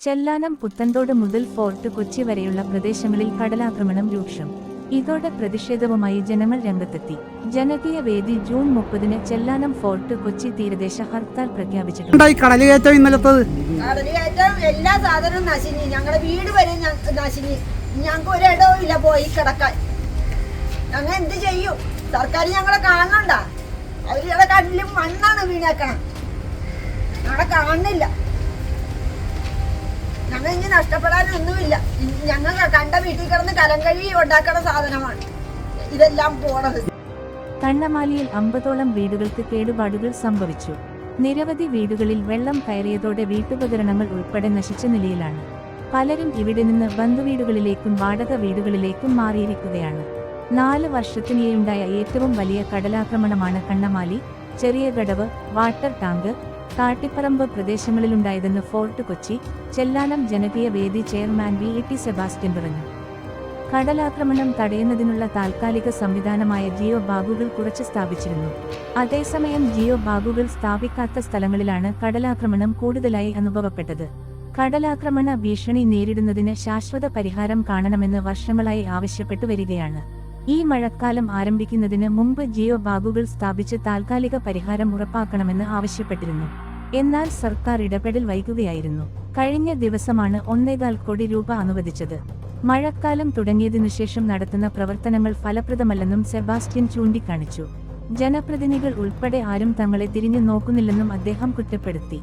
ചെല്ലാനം പുത്തൻതോട് മുതൽ ഫോർട്ട് കൊച്ചി വരെയുള്ള പ്രദേശങ്ങളിൽ കടലാക്രമണം രൂക്ഷം. ഇതോടെ പ്രതിഷേധവുമായി ജനങ്ങൾ രംഗത്തെത്തി. ജനകീയ വേദി ജൂൺ 30-ന് ചെല്ലാനം ഫോർട്ട് കൊച്ചി തീരദേശ ഹർത്താൽ പ്രഖ്യാപിച്ചിട്ടുണ്ട്. എല്ലാ സാധനവും നശിഞ്ഞു, ഞങ്ങളുടെ വീട് വരെ നശിഞ്ഞു. ഞങ്ങൾക്ക് ഒരിടവും ഇല്ല പോയി കിടക്കാൻ. ഞങ്ങൾ എന്ത് ചെയ്യും? സർക്കാർ ഞങ്ങളെ കാണണ്ട. അവരുടെ കണ്ണിലും മണ്ണാണ് വീണേക്കണം. ഞങ്ങളെ കാണുന്നില്ല. ഞങ്ങൾ ഇനി നഷ്ടപ്പെടാനൊന്നുമില്ല. ഞങ്ങൾ കണ്ട വീട്ടിൽ കിടന്ന് കലം കഴുകി ഉണ്ടാക്കണ സാധനമാണ് ഇതെല്ലാം പോണത്. കണ്ണമാലിയിൽ 50ഓളം വീടുകൾക്ക് കേടുപാടുകൾ സംഭവിച്ചു. നിരവധി വീടുകളിൽ വെള്ളം കയറിയതോടെ വീട്ടുപകരണങ്ങൾ ഉൾപ്പെടെ നശിച്ച നിലയിലാണ്. പലരും ഇവിടെ നിന്ന് ബന്ധുവീടുകളിലേക്കും വാടക വീടുകളിലേക്കും മാറിയിരിക്കുകയാണ്. 4 വർഷത്തിനിടെയുണ്ടായ ഏറ്റവും വലിയ കടലാക്രമണമാണ് Kannamaly, Cheriyakadavu, water tank, Kattiparambu പ്രദേശങ്ങളിലുണ്ടായതെന്ന് Fort Kochi Chellanam Janakeeya Vedi chairman VET Sebastian പറഞ്ഞു. കടലാക്രമണം തടയുന്നതിനുള്ള താൽക്കാലിക സംവിധാനമായ ജിയോ ബാഗുകൾ കുറച്ച് സ്ഥാപിച്ചിരുന്നു. അതേസമയം ജിയോ ബാഗുകൾ സ്ഥാപിക്കാത്ത സ്ഥലങ്ങളിലാണ് കടലാക്രമണം കൂടുതലായി അനുഭവപ്പെട്ടത്. കടലാക്രമണ ഭീഷണി നേരിടുന്നതിന് ശാശ്വത പരിഹാരം കാണണമെന്ന് വർഷങ്ങളായി ആവശ്യപ്പെട്ടു വരികയാണ്. ഈ മഴക്കാലം ആരംഭിക്കുന്നതിന് മുമ്പ് ജിയോ ബാഗുകൾ സ്ഥാപിച്ച് താൽക്കാലിക പരിഹാരം ഉറപ്പാക്കണമെന്ന് ആവശ്യപ്പെട്ടിരുന്നു. എന്നാൽ സർക്കാർ ഇടപെടൽ വൈകുകയായിരുന്നു. കഴിഞ്ഞ ദിവസമാണ് 1.25 കോടി രൂപ അനുവദിച്ചത്. മഴക്കാലം തുടങ്ങിയതിനുശേഷം നടത്തുന്ന പ്രവർത്തനങ്ങൾ ഫലപ്രദമല്ലെന്നും സെബാസ്റ്റ്യൻ ചൂണ്ടിക്കാണിച്ചു. ജനപ്രതിനിധികൾ ഉൾപ്പെടെ ആരും തങ്ങളെ തിരിഞ്ഞു നോക്കുന്നില്ലെന്നും അദ്ദേഹം കുറ്റപ്പെടുത്തി.